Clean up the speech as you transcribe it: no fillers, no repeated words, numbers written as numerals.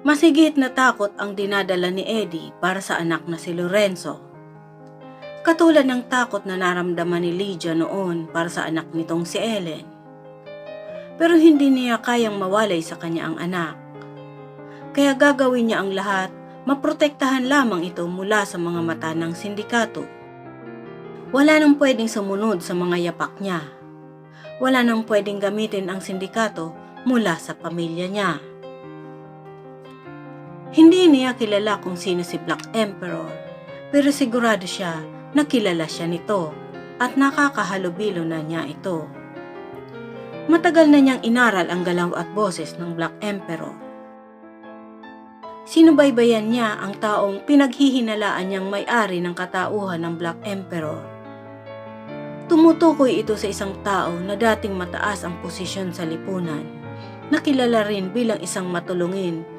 Mas higit na takot ang dinadala ni Eddie para sa anak na si Lorenzo. Katulad ng takot na naramdaman ni Lydia noon para sa anak nitong si Ellen. Pero hindi niya kayang mawalay sa kanya ang anak. Kaya gagawin niya ang lahat, maprotektahan lamang ito mula sa mga mata ng sindikato. Wala nang pwedeng sumunod sa mga yapak niya. Wala nang pwedeng gamitin ang sindikato mula sa pamilya niya. Hindi niya kilala kung sino si Black Emperor, pero sigurado siya na kilala siya nito at nakakahalubilo na niya ito. Matagal na niyang inaral ang galaw at boses ng Black Emperor. Sinubaybayan niya ang taong pinaghihinalaan niyang may-ari ng katauhan ng Black Emperor. Tumutukoy ito sa isang tao na dating mataas ang posisyon sa lipunan, na kilala rin bilang isang matulungin